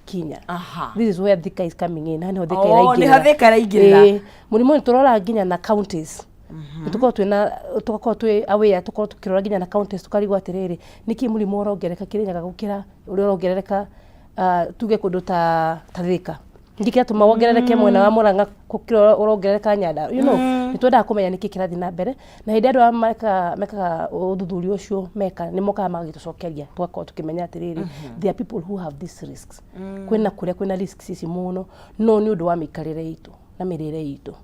Kenya. This is where Thika is coming in. Hani Thika ni Thika raigirira. Murimu ni turora ginya na counties. Tuko twe aware tuko tukirora ginya na counties tukarigwa atiriri niki murimu urongereka kirinyaga gukira uri urongereka tuge kundu ta Thika. Ndikira tumawongerereke mwena wa Murang'a kukira urongereka Nyanda. You know, nitwenda kumenya niki kirathi na mbere na hindi andu meka uthuthuria ucio meka ni moka magitucokeria twako tukimenya atiriri there are people who have these risks. Kwena kuria kwena risks ici muno no ni undu wa mikarire itu na mirire itu.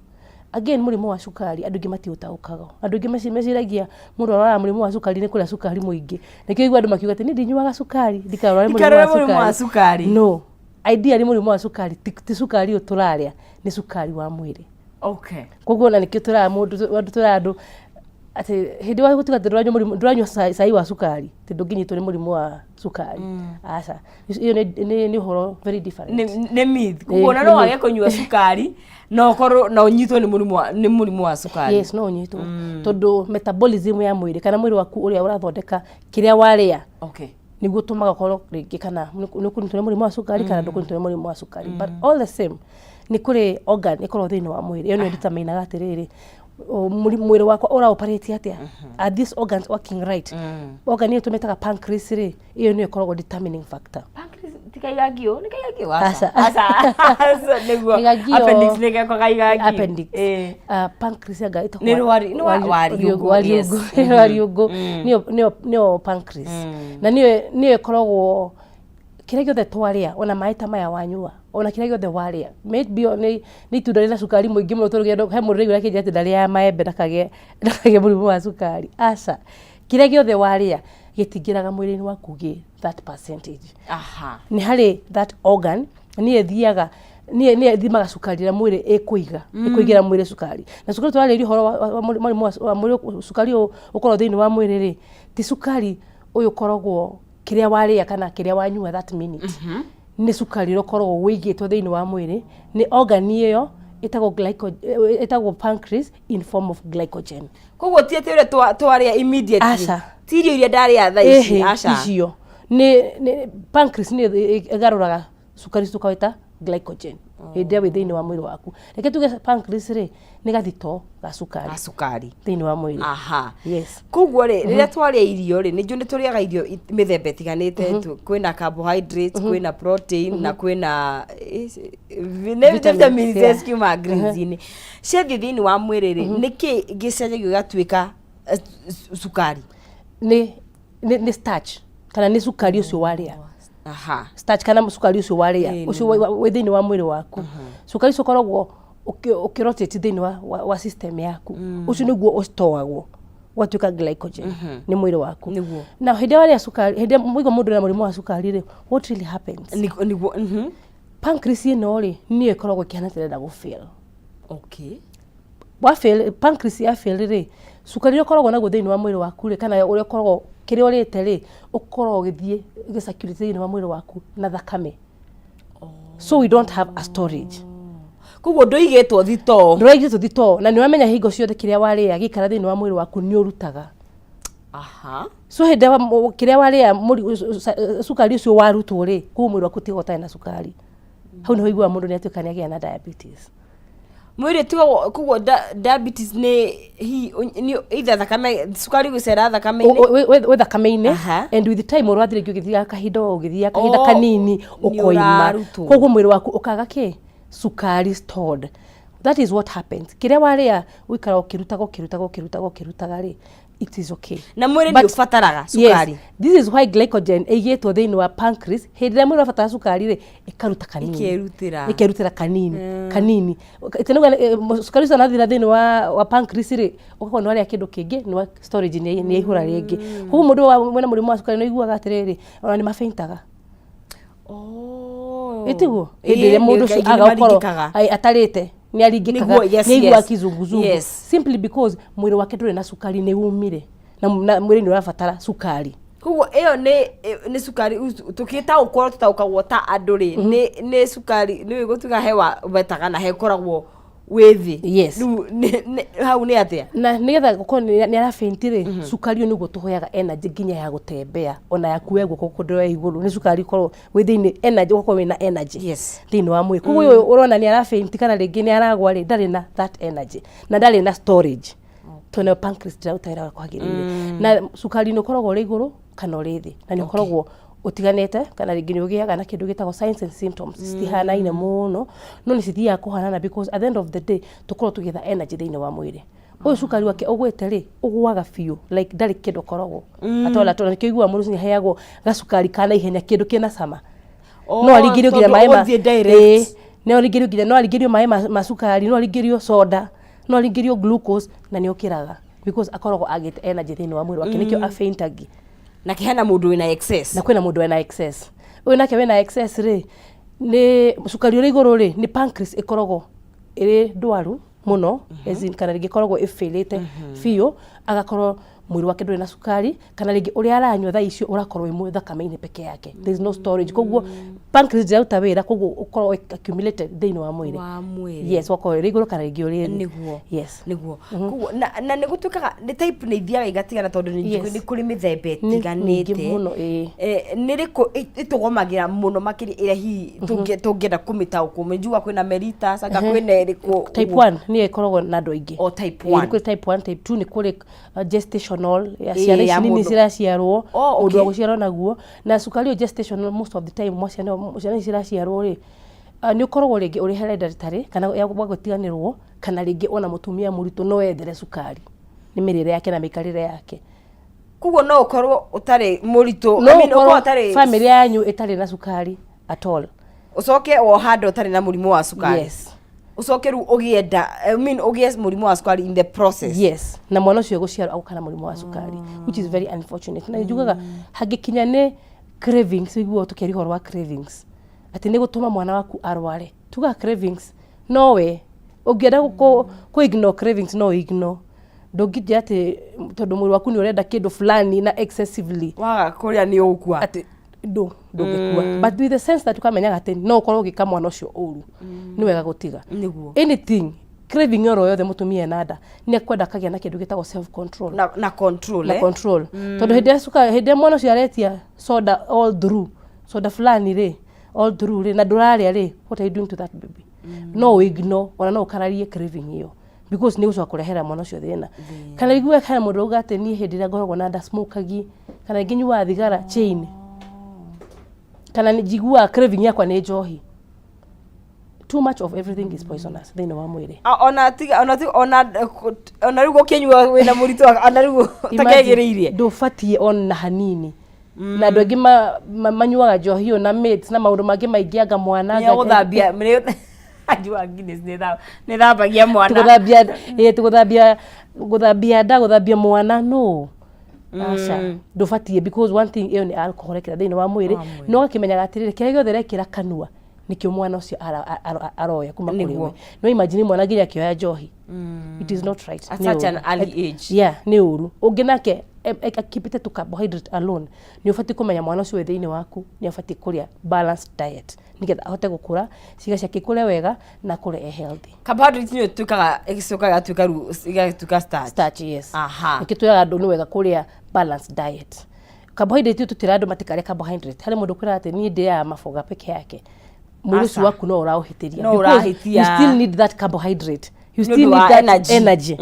Again murimu wa cukari andu ingi matiutaukaga. Andu ingi meciragia mundu arwara murimu wa cukari ni kuria cukari muingi. Nikio igwa andu makiuga ati ni ndinyuaga cukari ndikarwara murimu wa cukari. No. Idea ni murimu wa cukari ti cukari uturaria ni cukari wa mwiri. Okay. Koguo na nikio tura mundu andu ati hindi wa gutuka ndranyo murimu ndranyo sai wa cukari ti ndunginyitwo ni murimu wa cukari. Aca iyo ni horo very different. Ne myth. Koguo na no wage kunyua cukari no korwo no nyitwo ni murimu wa cukari. Yes, no nyitwo. Tondu metabolism ya mwiri kana mwiri waku uria urathondeka kiria waria. Okay. Niguo tumaga korwo ringi kana ni kunitwo murimu wa cukari kana ndukunitwo murimu wa cukari. But all the same ni kuri organ ikorwo thini wa mwiri iyo ni determine atiriri mwiri wakwa ora operate atia are these organs working right. Organ iyo tumetaga pancreas ri iyo ni ikorwo determining factor. Pancreas tikayagio asa niguo appendix nige ko kaigagi appendix pancreas aga ito ni wariugo ni pancreas na ni ikoragwo kire giothe twaria ona maita maya wanyua ona kire giothe waria maybe ni tudari na cukari muingi muno turugendo he mundu rigura kinje ati ndari ya maembe ndakage murimu wa cukari aca kire giothe waria gitingiraga mwiri-ini waku gi that percentage. Ni hari that organ ni ethiaga ni ethimaga cukari na mwiri ikuigira mwiri cukari na cukari twari horo wa mwiri cukari ukorwo thini wa mwiri ri ti cukari uyu koragwo kiria waria kana kiria wanyua that minute. Ni cukari rokorwo wigitwo thini wa mwiri ni organ iyo itagwo pancreas in form of glycogen. Koguo tiete ure twaria immediately. Tirio iria ndaria tha ici icio ni pancreas ni igaruraga cukari tukawita glycogen inde withini wa mwiri waku. Reke tuge pancreas ri ni gathito ga cukari thini wa mwiri. Yes. Koguo ri riria twaria irio ri ni njuni turiaga irio mithembe tiganite kwina carbohydrates kwina protein na kwina vitamins kuma greens ni ciathi thini wa mwiri ri niki gicenjagio gatuika cukari ni starch kana ni cukari ucio waria. Starch kana cukari ucio waria ucio withini wa mwiri waku. Cukari ucio koragwo ukirotate thini wa system yaku ucio niguo ustowagwo watuika glycogen ni mwiri waku. Na hindi waria cukari hindi mwigo mundu na murimu wa cukari ri what really happens niguo pancreas ino ri ni ikoragwo kianatirenda go fail. Okay. Wa fail pancreas ya fail ri cukari ukoragwo naguo thini wa mwiri waku ri kana uri ukoragwo kiri urite ri ukoragwo githie gisacurate thini wa mwiri waku na thakame. So we don't have a storage. Koguo ndoigitwo thito na ni wamenya hingo ciothe kiria waria gikara thini wa mwiri waku ni urutaga. So hindi kiria waria cukari ucio warutwo ri ku mwiri waku tigotana na cukari. Hau no igwa mundu ni atuika ni agia na diabetes. Mwiri tuwa koguo diabetes ni either thakame cukari gucera thakame-ini we thakame-ini and with the time urwathire githia kahinda kanini ukoima koguo mwiri waku ukaga ki cukari stored. That is what happens. Kiria waria wikara ukirutaga ri it is okay. Na mwiri ni ufataraga cukari. Yes, this is why glycogen igitwo thini wa pancreas hindi mwiri ufatara cukari ri ikaruta kanini ikerutira kanini itenuga cukari ucio nathira thini wa pancreas ri ukakorwo ni waria kindu kingi ni wa storage ni ihura ringi. Koguo mundu mwena murimu wa cukari no iguaga atiriri ona ni mafeintaga. Itigo hindi mundu agakorwo atarite ni aringikaga ni igwa kizunguzungu simply because mwiri wake nduri na cukari ni umire na mwiri ni urafatara cukari. Koguo iyo ni cukari tukita ukorwo tutaukagwo ta anduri ni cukari ni wigutuga hewa betaga na hekoragwo withi Yes. hau ni atia na nigetha gukorwo ni arafaintire cukari uyu niguo tuhoyaga energy nginya ya gutembea ona ya kuwa guko kundu iguru ni cukari korwo within energy gukorwo wina energy yes thini wa mwiri koguo uyu urona ni arafaint kana ringi ni aragwa ri ndari na that energy na ndari na storage tone pancreas ndirautawira kwagirire na cukari ni ukoragwo ri iguru kana ri thi na ni ukoragwo utiganete kana ringi ni ugiaga na kindu gitagwo signs and symptoms citihanaine muno no ni cithiaga kuhanana because at the end of the day tukorwo tugetha energy thini wa mwiri uyu cukari wake ugwete ri ugwaga fiu like ndari kindu koragwo atola tona kigua mundu ni heagwo gacukari kana ihenya kindu kina sama no aringirio nginya mai no aringirio mai macukari no aringirio soda no aringirio glucose na ni ukiraga because akoragwo agite energy thini wa mwiri wake nikio afaintagi na kihana mundu wina excess na kwina mundu wina excess uyu nake wina excess ri ni cukari uri iguru ri ni pancreas ikoragwo iri dwaru muno ezin kana ringi koragwo ifilite fiyo agakorwo mwiri wake nduri na cukari kana ringi uri aranywa tha icio urakorwo imwe thakame-ini peke yake there is no storage koguo pancreas ndiraruta wira koguo ukorwo accumulated thini wa mwiri yes wako iri iguru kana ringi uri niguo yes niguo koguo na ni gutukaga ni type ni ithiaga igatigana tondu ni kuri mithembe itiganite ni riko itugomagira muno makiri ira hi tungenda kumita kumenjua kwina melita sanga kwina iriko type 1 ni ikoragwo na andu aingi o type 1 ni kuri type 1 type 2 ni kuri gestational ya ciana nini ciraciarwo undu wa guciarwo naguo na cukari gestational most of the time ciana ciraciarwo ri ni ukoragwo ringi uri hereditary kana ya gutiganirwo kana ringi ona mutumia muritu no ethere cukari ni mirire yake na mikarire yake kugo no ukorwo utari muritu ukorwo utari family yanyu itari na cukari at all ucoke o hando utari na murimu wa cukari yes ucokeru ugienda ugies murimu wa cukari in the process yes na mwana ucio guciarwo aukana murimu wa cukari which is very unfortunate na njugaga hagikinya ni cravings iguo tukeri horo wa cravings ati ni gutuma mwana waku arware tuga cravings no we ugienda ku ignore cravings no ignore ndongithia ati tondu mwiri waku ni urenda kindu fulani na excessively waga kuria ni ukua ati ndungikua but with the sense that ukamenyaga ati no ukorwo gika mwana ucio uru ni wega gutiga niguo anything craving oro yothe mutumia nada ni akwenda kagia na kindu gitagwo self control na control na control tondu hinde mwana ucio aretia soda all through soda fulani ri all through ri na nduraria ri what are you doing to that baby no ignore ona no ukararie craving hiyo because ni gucoka kurehera mwana ucio thina kana igwe kana mundu uga ati ni hindi ria ngoragwo na nda smokagi kana nginyua thigara chain kana njigua craving yakwa ni njohi too much of everything is poisonous thini wa mwiri ona rugo kenywa wina murito ona rugo takegiririe ndufatie on na hanini na andu angi manyuaga njohi na mates na maundu mangi maingi anga mwana ya guthambia ajua Guinness ni thambagia mwana guthambia nda guthambia mwana no Asha ndufatie because one thing iyo ni alcohol kira thini wa mwiri no akimenyaga atirire kire giothe rekira kanua nikio mwana ucio aroya kuma kuriwe no imagine mwana nginya kioya njohi it is not right at such an early age yeah ni uru unginake akipite to carbohydrate alone ni ufati kumenya mwana ucio thini waku ni ufati kuria balanced diet nigetha ahote gukura ciga ciake kure wega na kure healthy carbohydrate ni tukaga egicokaga tuka starch yes aha nikitwira andu ni wega kuria balanced diet carbohydrate tutira andu matikare carbohydrate hari mundu kura ati ni ndia mafoga peke yake mwili waku no urahitiria you still need that carbohydrate you still need that energy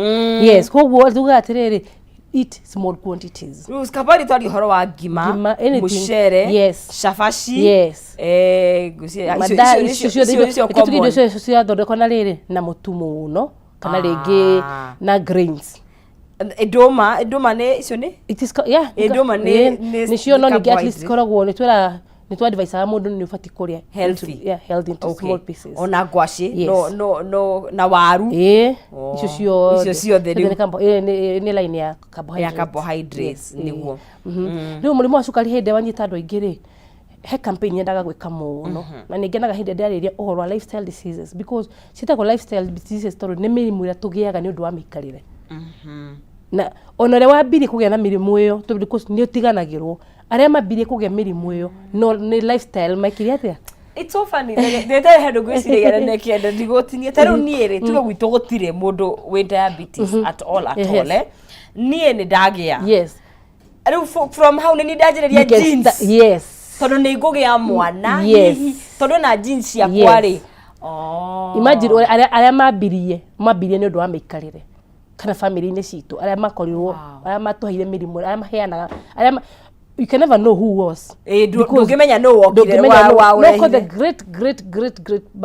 yes koguo tuga atiriri eat small quantities carbohydrate tari horo wa ngima mucere yes shafashi yes gucia icio ciathondekwo na riri na mutu muno kana ringi na grains edoma ne icio ni it is yeah edoma ni cio no ni at least koragwo ni twira ni twa advice ya mundu ni ufati kuria healthy healthy into small pieces ona ngwaci no na waru icio cio ni line ya carbohydrates niguo riu murimu wa cukari hindi wanyita andu aingi ri he campaign yendaga gwika muno na ningenaga hindi ndariria uhoro wa lifestyle diseases because citagwo lifestyle diseases tondu ni mirimu ira tugiaga ni undu wa mikarire na onore wambiri kugia na mirimu iyo because ni utiganagirwo aria mambirie kugia mirimu iyo no ni lifestyle makiria atia it's so funny ndeta hendu gwiciria nekienda ndigotinie taru niere tuge gwitu gutire mundu with diabetes at all nie ni ndagia yes from how ni ndajireria genes yes tondu ni ngugia mwana hihi tondu na genes ya kwari imagine aria mambirie ni undu wa meikarire kana family-ini citu aria makorirwo aria matuhaire mirimu aria maheanaga aria you can never know who was ndungimenya no wokire no the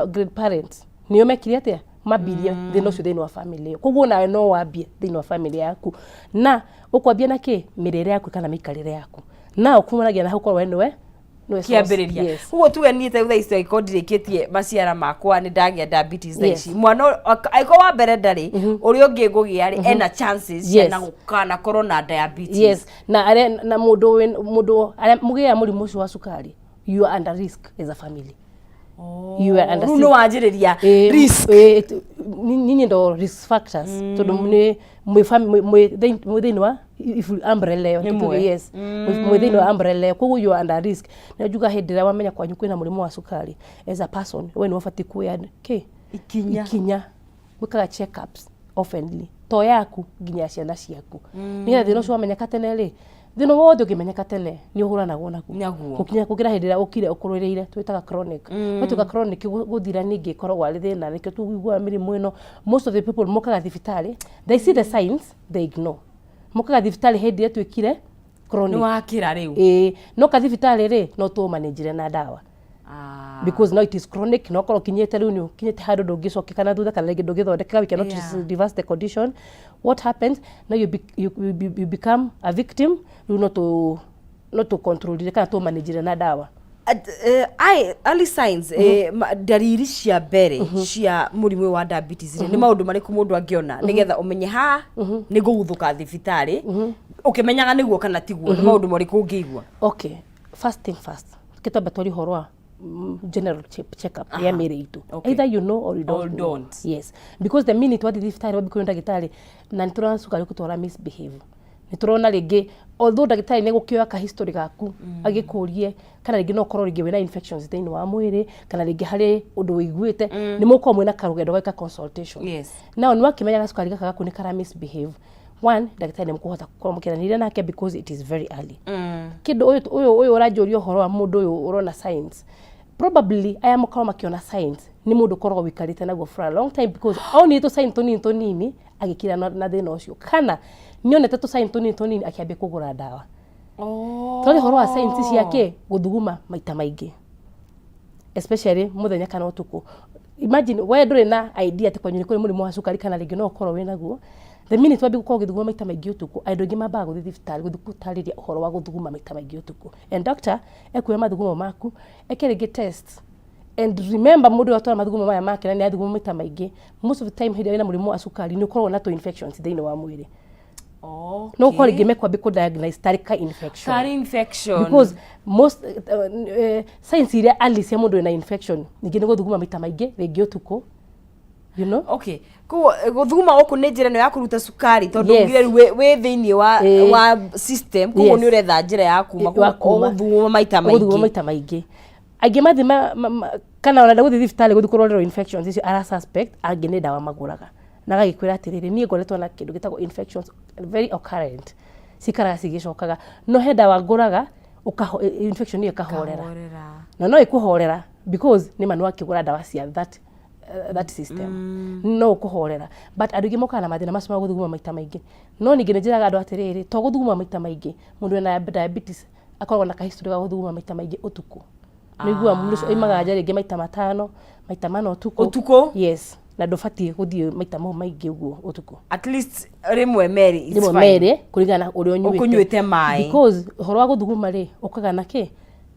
great parents niyo mekire atia mabirie thina ucio thini wa family koguo nawe no wambie thini wa family yaku na ukwambia na ki mirire yaku kana mikarire yaku na ukumanagia na huko wenwe kiambiriria huo tuwe ni tha icio ikondireketie maciara makwa ni ndagia diabetes ici mwana aiko wa mbere ndari uri ungi ngugia ri ena chances na gukana corona diabetes na mundu mugia murimu ucio wa cukari you are under risk as a family you are under no wajiriria risk nini ndo risk factors tondu mwithini wa if umbrella yes mwithini wa umbrella koguo you are under risk na juga hindira wamenya kwanyu kwina murimu wa cukari as a person we no fati kuya ikinya wikaga check ups oftenly to yaku ginya ciana ciaku ni thina ucio wamenya katene ri thina wothe ukimenyeka tene ni uhuranagwo naguo ukinya kugira hindira ukire ukururiire twitaga chronic twitaga chronic guthira ningi korwo ari thina nikio tuigua mirimu ino most of the people mokaga thibitari they see the signs they ignore mokaga thibitari hindire twikire chronic ni wakira riu no ka thibitari ri no tu manage na dawa because now it is chronic no korwo kinyete riu ni kinyete handu ndungicokeka na thutha kana rigi ndungithondeka we cannot reverse the condition. What happens now you become a victim you not to control it kana to manage na dawa early signs dariri cia mbere cia murimu wa diabetes ni maundu mariku mundu angiona nigetha umenye ha ni guguthuka thibitari ukimenyaga niguo kana tiguo ni maundu mariku ungiigua. Okay, first thing first kitamba twari horwa general check up ya mire itu either you know or you don't. Yes, because the minute what thibitari wabiko ndagitari na niturana cukari kutwara misbehave niturona ringi although ndagitari ne gukioya ka history gaku agikurie kana ringi no korwo ringi wina infections thini wa mwiri kana ringi hari undu wiguite ni muko mwina karugendo ka consultation. Yes, now ni wakimenya cukari gaka gaku ni kara misbehave one ndagitari ni mukuhota kumukiranira nake because it is very early kido uyu urajorio horo wa mundu uyu urona signs probably I am kama kiona signs ni mundu korwo wikarite naguo for a long time because only to sign to nini agikira na thina ucio kana nyonete to sign to nini akiambia kugura dawa tole horo wa signs ciake guthuguma maita maingi especially muthenya kana utuku. Imagine we ndure na idea ati kwanyu ni kuri murimu wa cukari kana ringi no korwo wina guo the minute wabi gukorwo githuguma maita maingi utuku aindo ngi mamba guthi thibitari guthukutariria uhoro wa guthuguma maita maingi utuku and doctor ekuya mathugumo maku ekerege test and remember mundu atwara mathugumo maya make na ni athuguma maita maingi most of the time hidi ina murimu wa cukari ni ukorwo na to infections thini wa mwiri no kwa ringi mekwa biko diagnose tarika infection because most signs iria alice ya mundu ina infection ningi ni guthuguma maita maingi ringi utuku you know. Okay, ko guthuma oku ni njira no ya kuruta cukari tondu ngire we thini wa system ko ni uretha njira ya kuma guthuma maita maingi agi mathima kana ona guthi thibitari guthi kurorero infections icio ara suspect agi ni dawa maguraga na gagikwira atiriri ni ngoretwo na kindu gitagwo infections very occurrent sikara sigicokaga no he dawa nguraga infection iyo kahorera na no ikuhorera because ni manu akigura dawa cia that system no kuhorera but adugi moka na mathina macio guthuguma maita maingi no ningi njiraga andu atiriri to guthuguma maita maingi mundu na diabetes akorwo na ka history ga guthuguma maita maingi utuku nigua mundu imaga njari ngi maita matano maita mana utuku yes na ndofati guthie maita mo maingi uguo utuku at least rimwe meri is fine meri kurigana uri onyuite mai because horo wa guthuguma ri ukaga naki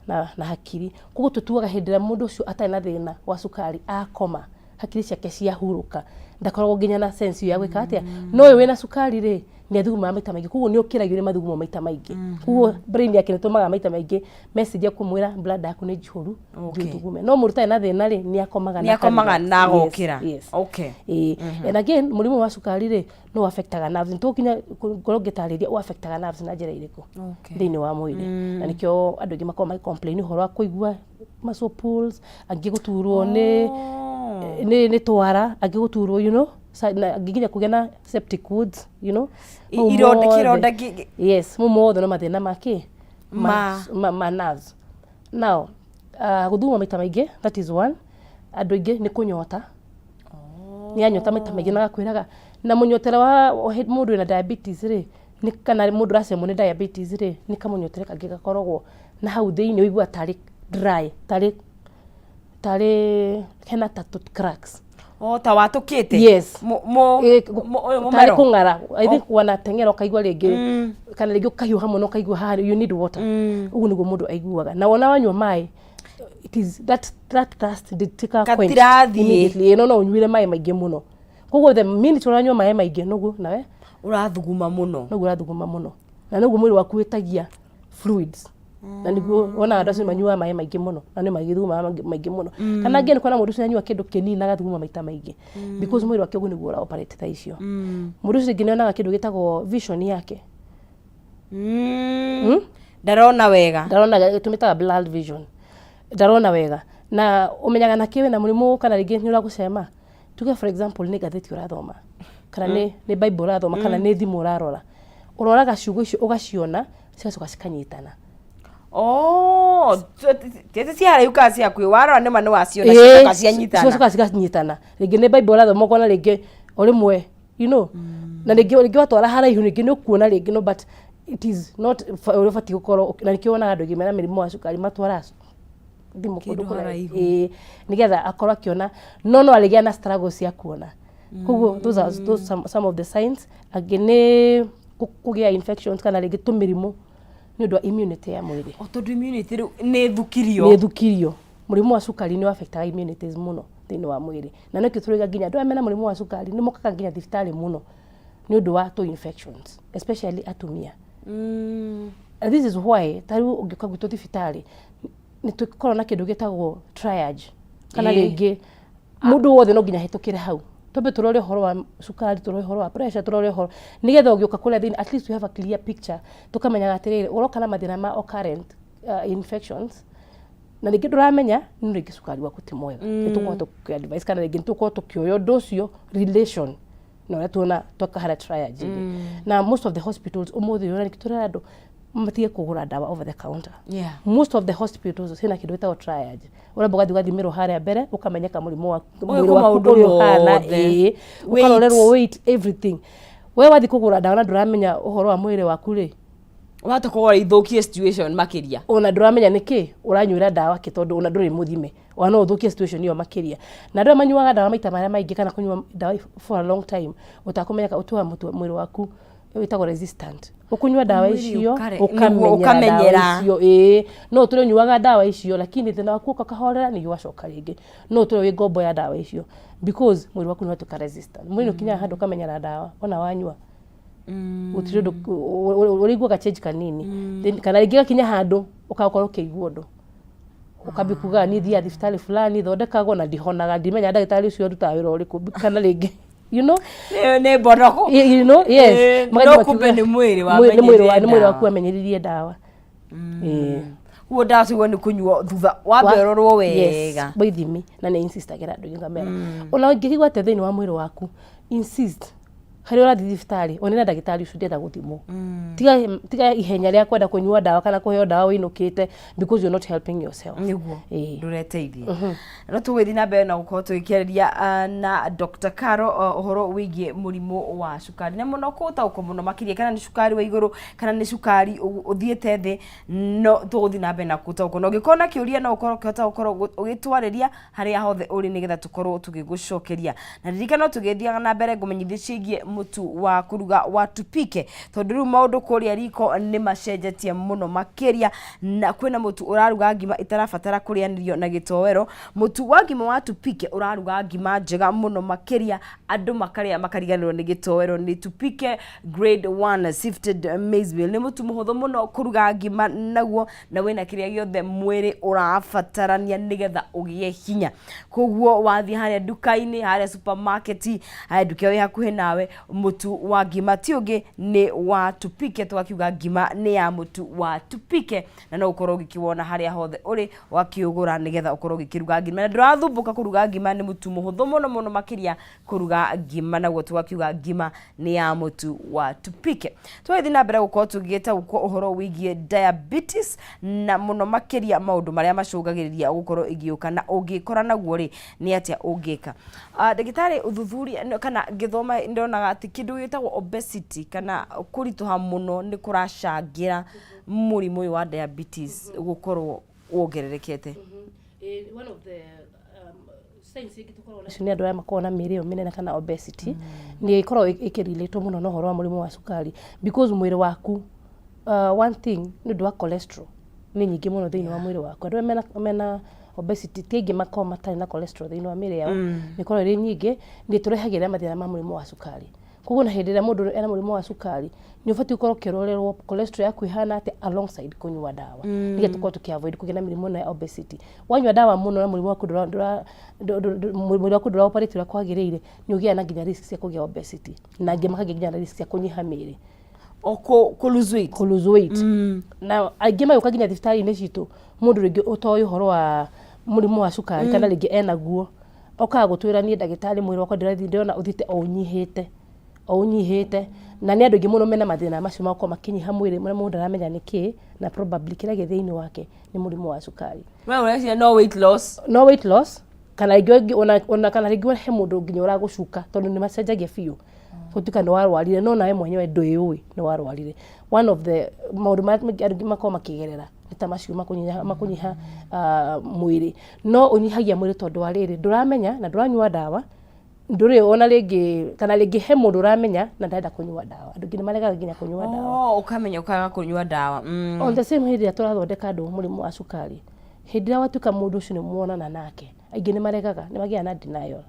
na hakiri kugo tutuaga hindira mundu ucio atari na thina wa cukari akoma hakiri ciake ciahuruka ndakorwo nginya na sense ya gwika atia no we wina cukari ri ni athuguma maita maingi kugo ni ukiragire mathugumo maita maingi kugo brain yake nitumaga maita maingi message ya kumwira blood yaku ni njuru thuguma no muruta na thina ri ni akomaga na gukira. Okay, and again murimu wa cukari ri no affectaga nerves nto kinya ngorogitariria o affectaga nerves na njira iriku thini wa mwiri na nikyo andu ngi makoma complain horo akuigua muscle pulls, angĩ gũturwo nĩ twara, angĩ gũturwo, you know, nginya kũgĩa na septic wounds, you know. Ironda yes, mothe no mathĩna ma nerves. Now, gũthuguma maita maingĩ, that is one. Andũ aingĩ nĩ kũnyota. Nĩ anyota maita maingĩ na gakwĩraga. Na mũnyotera wa mũndũ wĩna diabetes rĩ, nĩ kana mũndũ ũracemwo nĩ diabetes rĩ, nĩ kamũnyotera kangĩ gakoragwo na hau thĩinĩ ũigua tarĩ dry, tarĩ hena ta cracks. Ta watũkĩte? Yes. Tarĩ kũng'ara. I think wanateng'era ũkaigua rĩngĩ, kana rĩngĩ ũkahiũha mũno ũkaigua haha, you need water. Ũguo nĩguo mũndũ aiguaga. Na wona wanyua maĩ, it is that thirst ndĩtuĩkaga quench immediately. No ũnyuire maĩ maingĩ mũno. Koguo the minute ũranyua maĩ maingĩ noguo nawe ũrathuguma mũno. Na noguo mwĩrĩ waku wĩtagia fluids. Na nĩguo wona andũ acio manyuaga maĩ maingĩ mũno, na nĩ magĩthuguma maingĩ mũno. Kana angĩ nĩ kuona mũndũ ũcio anyua kĩndũ kĩnini na agathuguma maita maingĩ. Because mwĩrĩ wake ũguo nĩguo ũra-operate ta icio. Mũndũ ũcio rĩngĩ nĩonaga kĩndũ gĩtagwo vision yake. Ndarona wega. Tũmĩtaga blurred vision. Ndarona wega. Na ũmenyaga na kĩwe na mũrimũ kana rĩngĩ nĩ ũragũcema. Tuge for example nĩ ngathĩti ũrathoma. Kana nĩ Bible ũrathoma, kana nĩ thimũ ũrarora. Ũroraga ciugo icio ũgaciona, cigacoka cikanyitana. Tete ciara yuka cia kwĩ warora nĩ manu waciona cigacoka cianyitana. Cigacoka cikanyitana. Rĩngĩ nĩ Bible ũrathoma ũkona rĩngĩ o rĩmwe, you know. Na rĩngĩ watwara haraihu rĩngĩ nĩ ũkuona rĩngĩ, no, but it is not ũbatiĩ gũkorwo, na nĩkĩo wonaga andũ aingĩ mena mĩrimũ wa cukari matwara thimũ kũndũ kũraihu. Nĩgetha akorwo akĩona, no arĩgĩa na struggle cia kuona. Koguo those are some of the signs. Angĩ nĩ kũgĩa infections kana rĩngĩ tũmĩrimũ nĩ ũndũ wa immunity ya mwĩrĩ. Tondũ immunity nĩ thukirio. Mũrimũ wa cukari nĩ affectaga immunities mũno thĩinĩ wa mwĩrĩ. Na nĩkĩo tũrĩga nginya andũ arĩa mena mũrimũ wa cukari nĩ mokaga nginya thibitarĩ mũno nĩ ũndũ wa infections, especially atumia. And this is why tarĩu ũngĩũka gwitũ thibitarĩ nĩ tũkoragwo na kĩndũ gĩtagwo triage. Kana rĩngĩ mũndũ wothe no nginya hetũkĩre hau. Tobe tũrore ũhoro wa cukari, tũrore ũhoro wa pressure, tũrore ũhoro. Nĩgetha ũngĩũka kũrĩa thĩinĩ, at least we have a clear picture. Tũkamenyaga atĩrĩrĩ, ũroka na mathĩna ma occurrent infections. Na rĩngĩ ndũramenya, nĩ rĩngĩ cukari waku ti mwega. Nĩ tũkorwo tũkĩ-advise, kana rĩngĩ tũkorwo tũkĩoya ũndũ ũcio relation. Na ũrĩa tuona twakahara triage. Na most of the hospitals, ũmũthĩ ũrĩa tũrera andũ, matige kũgũra ndawa over the counter. Most of the hospitals hena kĩndũ gĩtagwo triage. Ũramba ũgathimirwo harĩa mbere, ũkamenyeka mũrimũ waku ũrĩa ũhana, ũkarorerwo weight, everything. We wathi kũgũra ndawa na ndũramenya ũhoro wa mwĩrĩ waku rĩ, wahota kũgũra ithũkie situation makĩria. Ona ndũramenya nĩkĩ ũranyuĩra ndawa kĩ, tondũ ona ndũrĩ mũthime. Ona no ũthũkie situation ĩyo makĩria. Na andũ manyuaga ndawa maita marĩa maingĩ kana kũnyua ndawa for a long time, ũtakũmenyeka ũtuaga mwĩrĩ waku wĩtagwo resistant. Ũkũnyua ndawa icio, ũkamenyera icio, no tũrĩ nyuaga ndawa icio, lakini thĩna waku ũkahorera nĩ ũgacoka rĩngĩ. No tũrĩ wĩ ngombo ya ndawa icio, because mwĩrĩ waku nĩ watuĩka resistant. Mwĩrĩ ũkinyaga handũ ũkamenyera ndawa, ona wanyua. Gũtirĩ ũndũ ũrĩiguaga change kanini. Kana rĩngĩ gakinya handũ ũgakorwo ũkĩigua ũndũ. Ũkambi kuga nĩ thiaga thibitarĩ fulani, thondekagwo na ndihonaga, ndimenya ndagĩtarĩ ũcio arutaga wĩra ũrĩkũ, kana rĩngĩ, you know, nĩ mborogo, you know, yes, no kumbe nĩ mwĩrĩ waku amenyeririe ndawa. Uo ndawa cigo nĩ kũnyuo thutha wa mberorwo wega. Baithimi na nĩ insistagĩra andũ ngamera. Ona ũngĩigua atĩ thĩinĩ wa mwĩrĩ waku, insist harĩ ũrathi thibitarĩ, onera ndagĩtarĩ ũcio ndĩenda gũthimwo. Tiga ihenya rĩa kwenda kũnyua ndawa kana kũheo ndawa wĩinũkĩte, because you're not helping yourself. Nĩguo ndũreteithia. No tũgĩthiĩ na mbere na gũkorwo tũgĩkĩaria na Dr. Carol ũhoro wĩgiĩ mũrimũ wa cukari. Na mũno kũtaũkwo mũno makĩria kana nĩ cukari wa igũrũ kana nĩ cukari ũthiĩte thĩ, no tũgũthiĩ na mbere na gũtaũkwo. Na ũngĩkorwo na kĩũria no ũkorwo ũkĩhota gũkorwo ũgĩtwarĩria harĩa hothe ũrĩ, nĩgetha tũkorwo tũgĩgũcokeria. Na ririkana tũgĩthiaga na mbere ngũmenyithia ciĩgiĩ mutu wa kuruga wa tupike, tondu riu maundu kuria riko nĩ macenjetie muno makiria, na kwina mutu uraruga ngima itarabatara kurianirio na gitowero. Mutu wa ngima wa tupike uraruga ngima njega muno makiria, andu makaria makariganirwo ni gitowero. Ni tupike grade 1 sifted maize meal, ni mutu muhuthu muno kuruga ngima naguo, na wina kiria giothe mwiri urabatarania nigetha ugie hinya. Koguo wathi haria duka-ini, haria supermarket, haria duka wi hakuhi nawe, mutu wa ngima ti ungi ni wa tupike twakiuga ngima ni ya mutu wa tupike na no ukorwo gikiwona haria hothe uri wakiugura nigetha ukorwo gikiruga ngima na ndurathumbuka kuruga ngima ni mutu muhuthu muno makiria kuruga ngima naguo twakiuga ngima ni ya mutu wa tupike twathi na mbere gukorwo tugita uhoro wigie diabetes na muno makiria maundu maria macungagiriria gukorwo igiuka na ungikora naguo ri ni atia ungika ndagitari uthuthuri kana ngithoma ndonaga ati kindu gitagwo obesity kana kurituha muno ni kurashangira murimu wa diabetes gukorwo wongererekete. One of the signs igitukorwo nacio ni andu aya makorwo na mirio minene kana obesity ni ikorwo ikirelate muno na horo wa murimu wa cukari because mwiri waku one thing ni ndwa cholesterol ni nyingi muno thiini wa mwiri waku andu mena obesity tingi makoma matari na cholesterol thiini wa miri yao ni korwo ri nyingi ni turehagira mathina ma murimu wa cukari koguo na hindi ria mundu ena murimu wa cukari ni ubati ukorwo kirorerwo cholesterol yaku ihana ati alongside kunywa dawa nige tukorwo tukiavoid kugena mirimu na obesity wanywa dawa muno na murimu waku mwiri waku ndura operate ura kwagiriire ni ugia na nginya risk cia kugia obesity na ngi makagia nginya risk cia kunyiha miri ku lose weight na aingi mayuka nginya thibitari-ini citu mundu ringi utoyo horo wa murimu wa cukari kana ringi ena guo okaga gutwira ni ndagitari mwiri wakwa ndirathi ndona uthite unyihite na ni andu ingi muno mena mathina macio makwa makinyiha mwiri mundu aramenya niki na probably kira githiini wake ni murimu wa cukari no weight loss kana ringi ona kana ringi he mundu nginya uragucuka tondu ni macenjagia biu gutuka ni warwarire no nawe mwenyewe nduyui ni warwarire one of the maundu andu makwa makigerera ta macio makunyiha mwiri no unyihagia mwiri tondu wa riri nduramenya na nduranyua dawa nduri ona ringi kana ringi he mundu uramenya na ndenda kunyua dawa andu ngi maregaga nginya kunyua dawa ukamenya ukaga kunyua dawa on the same hindi turathondeka andu murimu wa cukari hindi ria watuka mundu ucio ni muonana nake aingi ni maregaga ni magia na denial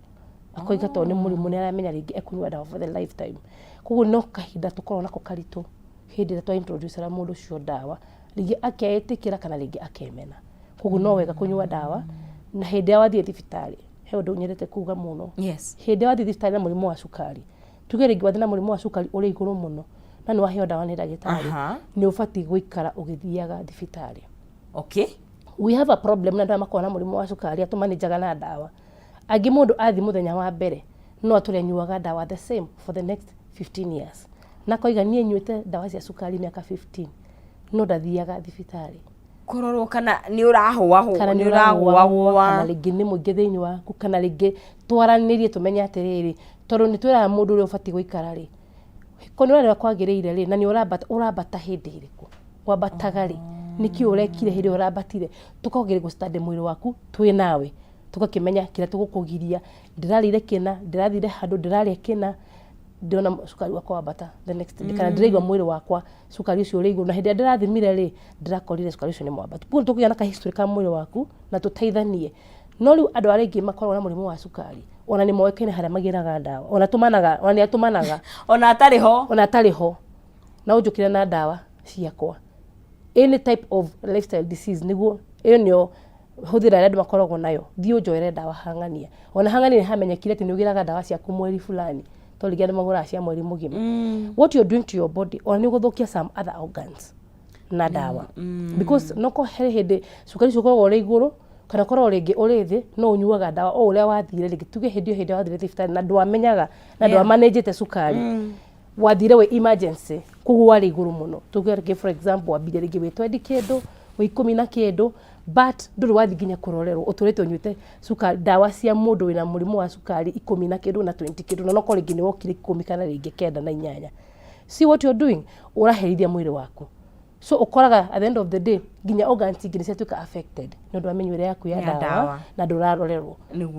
akoiga to ni murimu ni aramenya ringi ekunyua dawa for the lifetime koguo no kahinda tukorwo nako karitu hindi ria twa introduce ra mundu ucio dawa ringi akeetikira kana ringi akemena koguo no wega kunyua dawa na hindi ya wathie thibitari he undu nyerete kuga muno hindi wathie thibitari na murimu wa cukari tuge ringi wathie na murimu wa cukari uri iguru muno na ni waheo dawa ni ndagitari ni ubati guikara ugithiaga thibitari we have a problem na ndama kona murimu wa cukari atumanjaga na dawa agi mundu athi muthenya wa mbere no aturenyuaga dawa the same for the next 15 years na koiga nie nyuite dawa cia cukari miaka 15 no ndathiaga thibitari kurorwo kana ni urahwa kana ringi ni muingi thiini waku kana ringi twaranirie tumenye atiriri tondu ni twira mundu uri ubati guikara ri koni wale kwagiriire ri na ni urabata hindi iriku wabataga ri niki urekire hindi urabatire tukogere go study mwiri waku twi nawe tukakimenya kira tugukugiria ndirarire kina ndirathire handu ndiraria kina ndona cukari wakwa wabata the next day kana ndiraigwa mwiri wakwa cukari ucio uri iguru na hindi ndirathimire ri ndirakorire cukari ucio ni mwabatu puo tukugiana ka history ka mwiri waku na tuteithanie no riu andu aringi makorwo na murimu wa cukari ona ni moekaine haria magiraga dawa ona ni atumanaga ona atariho na unjukire na dawa ciakwa any type of lifestyle disease niguo iyo nio huthira ria makoragwo nayo thio njoere dawa hangania ona hangania ni hamenyekire ati ni ugiraga dawa ciaku mweri fulani to ligana magura cia mweri mugima what you're doing to your body or ni guthukia some other organs na dawa because noko hindi cukari cikoragwo uri iguru kana korwo ringi uri thi no unyuaga dawa o uria wathire ringi tuge hindi wathire thibitari na ndwamenyaga na ndwamanagete cukari wathire we emergency koguo wari iguru muno tuge for example wabire ringi witwendi kindu we 10 na kindu but nduri wathi nginya kurorerwo uturete unyuite cukari dawa cia mundu wina murimu wa cukari 10 na kindu na 20 kindu na noko ringi ni wokire 10 kana ringi 9 na 8 see what you're doing uraherithia mwiri waku so ukoraga at the end of the day nginya organs ingine ciatuka affected no ndwamenywire yaku ya dawa na ndurarorerwo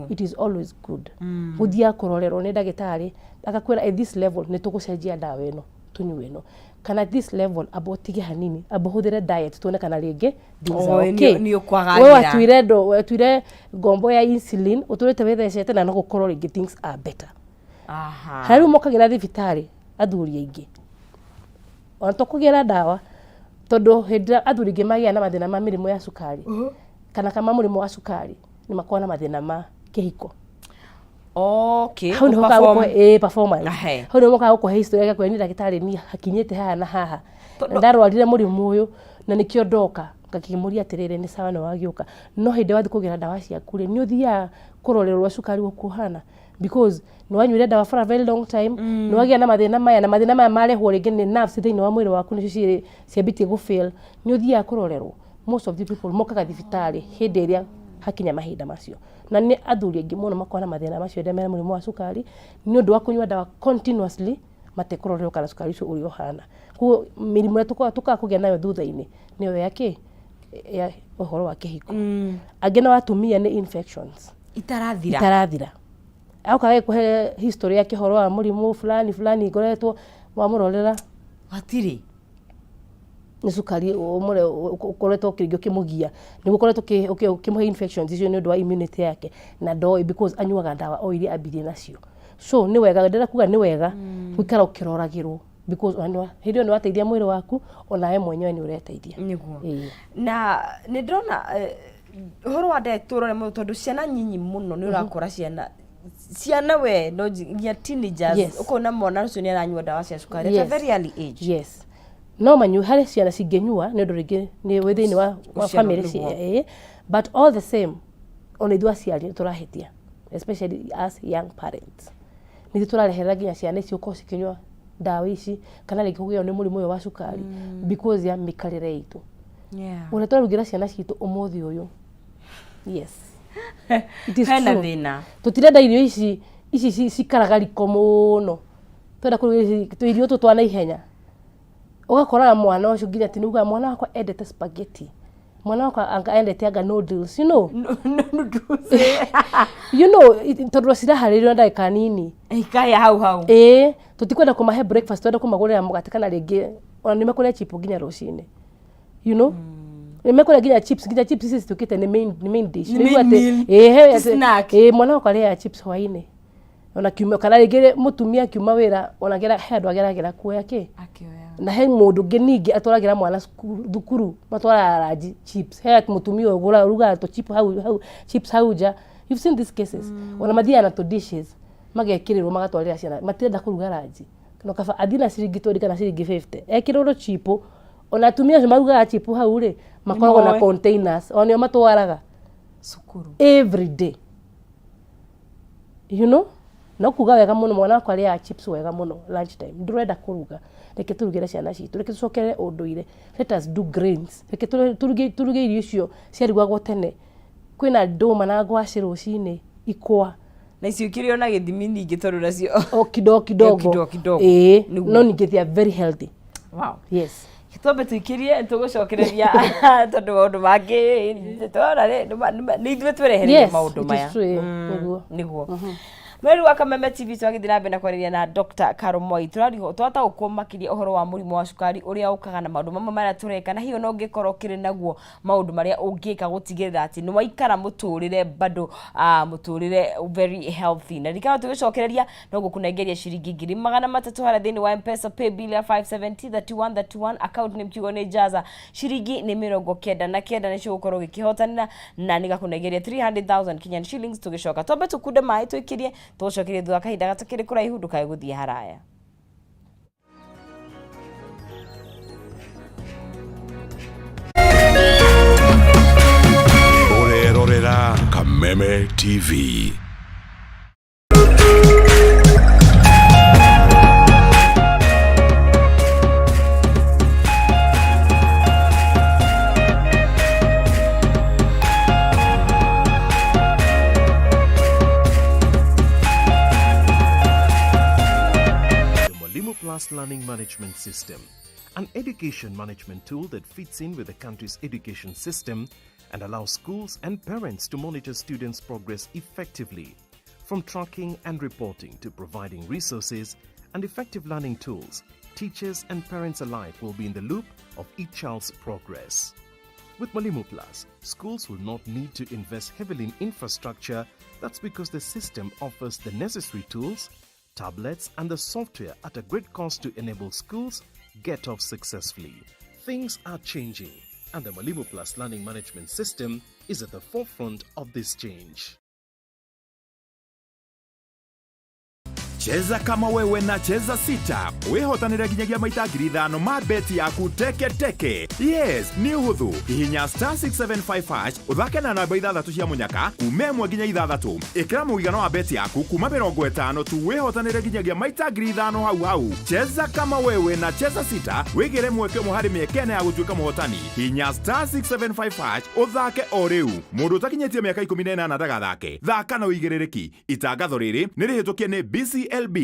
it is always good guthia kurorerwo ni ndagitari akakwira at this level ni tugucenjia dawa ino tunywe ino kana at this level abotige hanini abohuthire diet tuone kana ringi ni ukwagagira wewe atwire ngombo ya insulin uturete wethecete na no gukorwo ringi things are better haru mokagira thibitari athuri aingi ona tukugira dawa tondu hindi athuri aingi magia na mathina ma mirimu ya cukari kana kama murimu wa cukari ni makona mathina ma kihiko Okay. Hau ni hoka performance. Hau ni hoka gukwa history ya kwani ndagitari ni hakinyete haha na haha. Ndarwarire murimu uyu na nikio ndoka ngakimuria atirire ni sawa na wagiuka. No hindi wathi kugira dawa ciaku ri ni uthia kurorerwa cukari ukuhana because ni wanyuire dawa for a very long time ni wagia na mathina maya marehwo ringi ni nerves thiini wa mwiri waku nicio ciambitie gufail ni uthia kurorerwo. Most of the people mokaga thibitari hindi iria hakinya mahinda macio na ni athuri aingi muno makona mathina macio ndia mena murimu wa cukari ni undu wa kunywa dawa continuously matekurorerwo kana cukari ucio uri ohana. Ku mirimu ya tuka kugia nayo thutha-ini ni yo yake ya uhoro wa kihiko. Angi na watumia ni infections itarathira auka kuhe history ya kihoro wa murimu fulani ngoretwo wa murorera atiri ni cukari umure ukoretwo kirigio kimugia ni gukoretwo kimuhe infections icio ni undu wa immunity yake na ndoi because anyuaga dawa o iria abirie nacio. So ni wega ndira kuga ni wega gwikara ukiroragirwo because hindi ni wateithia mwiri waku ona we mwenyewe ni ureteithia niguo. Na ni ndona horo wa ndeturo ni tondu ciana nyinyi muno ni urakora ciana we no ya teenagers ukona mwana ucio ni aranyua dawa cia cukari at a very early age. Yes. No manyu hari ciana cingenyua ni undu ringi ni within wa family but all the same ona ithu aciari turahitia especially as young parents. Ni turarehera nginya ciana icio ko cikinyua dawa ici kana ringi kugio ni murimu uyu wa cukari because ya mikarire itu. Ona twarugira ciana citu umuthi uyu. Yes. It is true. Tutirenda irio ici cikaraga riko muno. Twenda kuruga irio tu twana ihenya. Ugakora mwana ucio nginya tinuga mwana wakwa endete spaghetti. Mwana wakwa endete anga noodles, you know. Noodles. You know, tondu ciraharirio ndagika nini. Ikaya hau. Tutikwenda kumahe breakfast, twenda kumagurira mugate kana ringi ona ni makure chipo nginya rucini. You know? Nimekula nginya chips ici citukite ni main dish. Ni ate snack. Mwana wakwa ria chips hwaini. Ona kiuma kana ringi mutumia kiuma wira ona gera head wagera kuoya ki. Akioya. Na he mundu ngi atwaragira mwana thukuru matwara raji chips. He mutumia ugura ruga to chips hauja. You've seen these cases. Ona mathia na to dishes. Magekirirwo magatwarira ciana. Matirenda kuruga raji. No kaba athina ciringi 20 kana ciringi 50. Ekirwo chipo ona atumia acio marugaga chipo hau ri makoragwo na containers onio matwaraga cukuru every day. You know? No kuga wega muno mwana wakwa ria chips wega muno lunch time. Ndurenda kuruga. Reke turugire ciana citu. Reke tucokere unduire. Let us do grains. Reke turuge irio icio ciarugagwo tene. Kwina nduma na ngwaci rucini ikwa. Na icio kirio na githimi ningi tondu nacio. O kidogo. No ningi they are very healthy. Wow. Yes. Tobe tuikirie tugucokereria tondu maundu mangi twara ni ithuĩ twerehereire maundu maya. Niguo. Mweri wa Kameme TV twagithira mbere na kwariria na Dr. Mwai twata gukomakiria uhoro wa murimu wa cukari uria ukaga na maundu mamwe maria tureka na hiyo no ngikorwo kiri naguo maundu maria ungika gutigirira ati ni waikara muturire bado muturire very healthy na rikana tugicokereria no gukunengeria ciringi 300 hara thini wa M-Pesa pay bill ya 570 account name kigo ni jaza ciringi ni 99 ni cio gukorwo gikihotanira na nigakunengeria 300,000 Kenyan shillings tugicoka tobe tukunde mai twikirie tucokerie thutha kahinda gatakiri kuraihu ndukae guthie haraya. Urerorera Kameme TV. Learning management system, an education management tool that fits in with the country's education system and allows schools and parents to monitor students' progress effectively. From tracking and reporting to providing resources and effective learning tools, teachers and parents alike will be in the loop of each child's progress. With Mwalimu Plus, schools will not need to invest heavily in infrastructure. That's because the system offers the necessary tools, tablets and the software at a great cost to enable schools get off successfully. Things are changing and the Mwalimu Plus learning management system is at the forefront of this change. Cheza kama wewe na cheza sita. Wehotanira ginyagia maita 5,000 ma beti yaku teke teke. Yes, ni uhuthu. Hihinya *675# uthake na namba 6 cia munyaka kume 1 nginya 6. Ikira muigano wa beti yaku kuma 50 tu wehotanira ginyagia maita 5,000 hau. Cheza kama wewe na cheza sita. Wigire mweke muhari miekene ya gutuika muhotani. Hihinya *675# uthake o riu. Mundu utakinyetie miaka 18 ndagathake. Thaka na uigirereki. Itangatho riri ni rihitukie ni BCLB.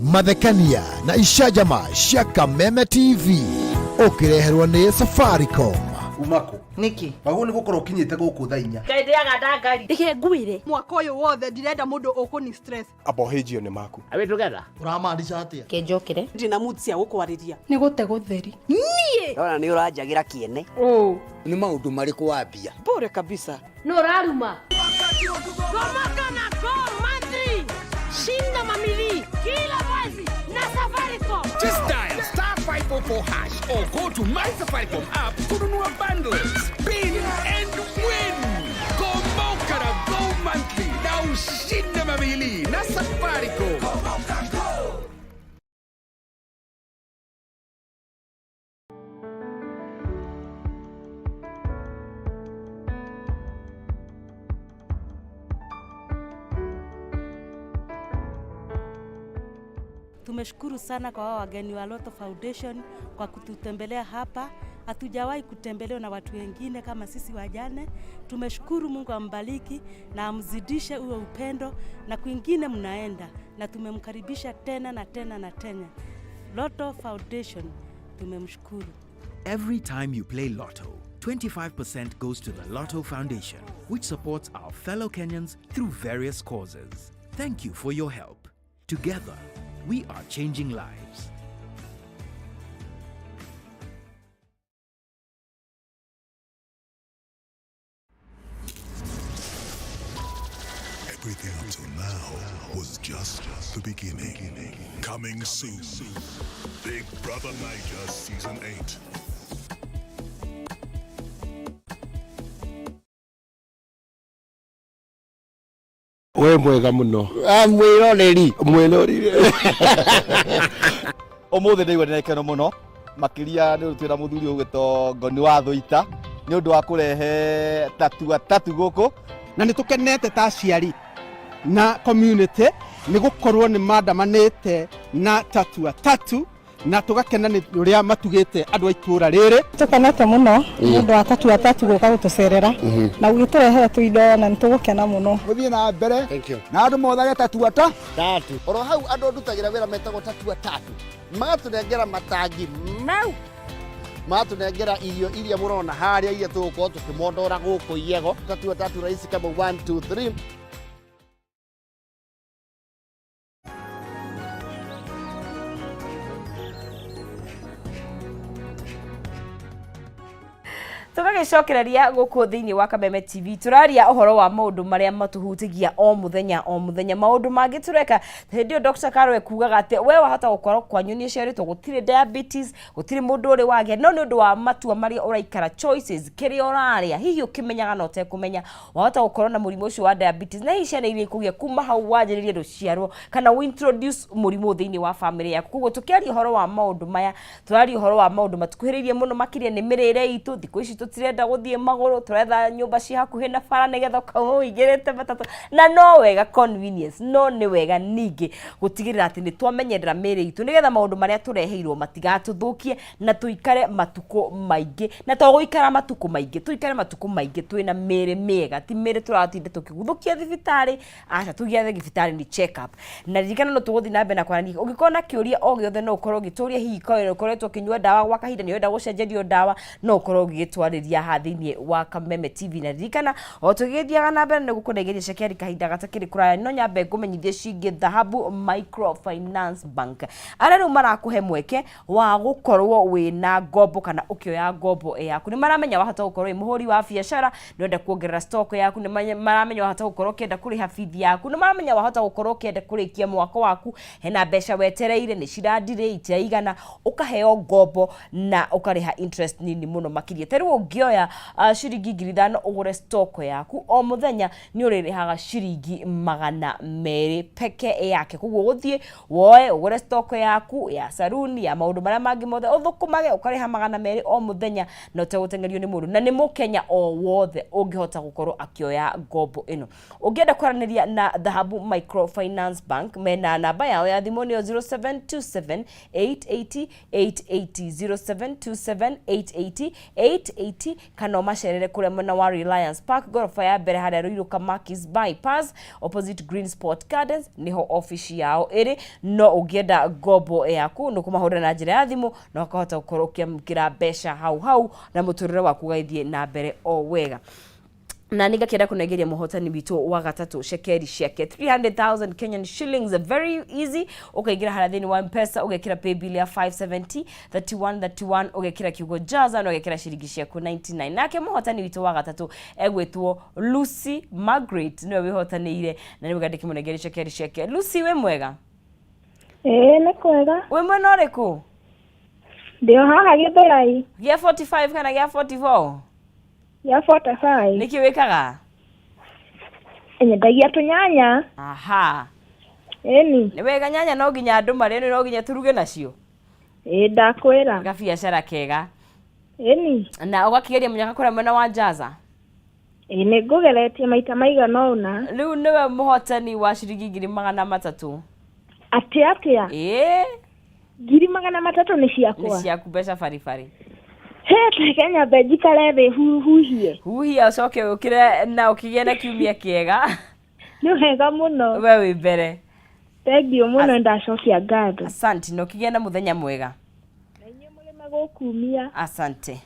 Mathekania na ishajama cia Kameme TV ukireherwo ni Safaricom. Umako niki bago ni gukora ukinyite guku thainya Kaithiaga ndangari dike ngwire mwaka uyu wothe ndirenda mundu ukuni stress abohejio ni maku awe together uramaanisha atia kenjokire ndina mood cia gukwariria ni gute gutheri nie ona ni uranjagira kiene ni maundu mariku wambia bure kabisa no raruma Goma Madri shinda mamili kila mwezi na Safaricom. Just dial *544# or go to My Safaricom app kununua bundles, spin and win. Go Mokara, go monthly. Na ushinde mamili na Safaricom. Tumeshukuru sana kwa wageni wa Lotto Foundation kwa kututembelea hapa. Hatujawahi kutembelewa na watu wengine kama sisi wajane. Tumeshukuru, Mungu ambariki na amzidishe uwe upendo na kwingine mnaenda, na tumemkaribisha tena na tena na tena. Lotto Foundation tumemshukuru. Every time you play Lotto, 25% goes to the Lotto Foundation, which supports our fellow Kenyans through various causes. Thank you for your help. Together, we are changing lives. Everything up till now was just the beginning. Coming soon, Big Brother Niger Season 8. we mwega muno mwiroreri umuthi ndigwe ndinekeno muno makiria ni rutira muthuri ugito ngoni wa thuita ni undu wa kurehe tatu guku na ni tukenete ta ciari na community ni gukorwo ni mandamanite na tatu na tugakena ni uria matugite andu aitura riri Tukenete muno mundu wa tatu guka gutucerera na ugiturehera tuindo na nitugukena muno. muthie na mbere na andu mothage tatu oro hau andu ndutagira wira metagwo tatu magatunengera matangi mau matunengera iria murona haria iria tugukorwo tukimondora guku yego tatu raisi kama 1 2 3. Tugagicokereria guku thiini wa Kameme TV turaria uhoro wa maundu maria matuhutigia o muthenya maundu mangi tureka hendio Dr. Karwe kugaga ati we wahota gukorwo kwanyu ni ciaritwo gutire diabetes gutire mundu uri wage no ni undu wa matua maria uraikara choices kiri oraria hihi ukimenyaga no te kumenya wahota gukorwo na murimu ucio wa diabetes na hihi ciana iria kugia kuma hau wajiririe ruciarwo kana we introduce murimu thiini wa family yaku kugo tukiaria uhoro wa maundu maya turaria uhoro wa maundu matukuhiririe muno makiria ni mirire itu thiku ici tutirenda guthie maguru turetha nyumba ci hakuhi na bara nigetha kamu igirite matatu na no wega convenience no ni wega ningi gutigirira ati ni twamenyerera miri itu nigetha maundu maria tureheirwo matigatuthukie na tuikare matuko maingi na to guikara matuko maingi tuikare matuko maingi twina miri miega ti miri turatinde tukiguthukia thibitari acha tugiathe thibitari ni check up na ririkana no tuguthi na mbere na kwarani ungikona kiuria o giothe no ukorwo gituria hihi koyo ukoretwo kinyua dawa gwa kahinda ni wenda gucenjerio dawa no ukorwo gitwariria hathini wa Kameme TV na ririkana o tugithiaga na mbere nigukunegeria cekeri kahinda gatakiri kuraya no nyambe ngumenyithie cingi Dhahabu Microfinance Bank arero marakuhe mweke wa gukorwo wina ngombo kana ukioya ngombo yaku ni maramenya wahota gukorwo muhuri wa biashara nonde kuongerera stock yaku ni maramenya wahota gukorwo kenda kuriha feed yaku ni maramenya wahota gukorwo kenda kurikia mwako waku hena besha wetereire ni cirandire itaigana ukaheo ngombo na ukariha interest nini muno makiria teru ũngĩoya ciringi 5,000 ũgũre stoko yaku o mũthenya nĩ ũrĩrĩhaga ciringi 200 peke yake. Koguo gũthiĩ woe ũgũre stoko yaku ya saruni ya maũndũ marĩa mangĩ mothe ũthũkũmage ũkarĩha 200 o mũthenya na ũtegũtengerio nĩ mũndũ, na nĩ Mũkenya o wothe ũngĩhota gũkorwo akĩoya ngombo ĩno. Ũngĩenda kwaranĩria na Dhahabu Microfinance Bank mena namba yao ya thimũ nĩyo 0727 880 880 0727 880 880 kana macerere kũrĩa mwena wa Reliance Park gorofa ya mbere harĩa Ruiruka Markis bypass opposite Green Sport Gardens niho office yao ĩrĩ. No ũngĩenda ngombo yaku no kũmahũrĩra na njĩra ya thimũ na ũkahota gũkorwo ũkĩamũkĩra mbeca hau na mũtũrĩre waku gaithie na mbere o wega. Na ningakĩenda kũnengeria mũhotani witũ wa gatatũ cekeri ciake 300,000 Kenyan shillings. Very easy. Ũkaingĩra harĩa thĩinĩ wa M-Pesa ũgekĩra pay bill ya 570 31 ũgekĩra kiugo jaza na ũgekĩra ciringi ciaku 99. Nake mũhotani witũ wa gatatũ egwĩtwo Lucy Margaret nĩwe wĩhotanĩire na nĩwe ngandĩkĩmũnengeria cekeri ciake. Lucy, we mwega? Nĩ kwega. We mwena ũrĩkũ? Ndio haha Gĩthũrai. Gĩa 45 kana gĩa 44? Ya 45. Nĩkĩ wĩkaga? Nyendagia tũnyanya. Aha. Eni. Nĩ wega nyanya no nginya andũ marĩe, no nginya turuge nacio. Ndakwĩra. Gabiacara kega. Eni. Na ũgakĩgeria mũnyaka kũrĩa mwena wa Jaza? Nĩ ngũgeretie maita maigana ũna. Rĩu nĩwe mũhotani wa ciringi 300,000. Atĩa? 300,000 nĩ ciakwa. Nĩ ciaku mbeca baribari. Kenya benjikare thĩ huhie. Huhia ũcoke ũkire na ũkĩgĩa na kiumia kĩega. Nĩ wega mũno. We wĩ mbere. Thank you mũno, ndacokia ngatho. Asante, no ũkĩgĩa na mũthenya mwega. Na inyuĩ mũrĩ magũkumia. Asante.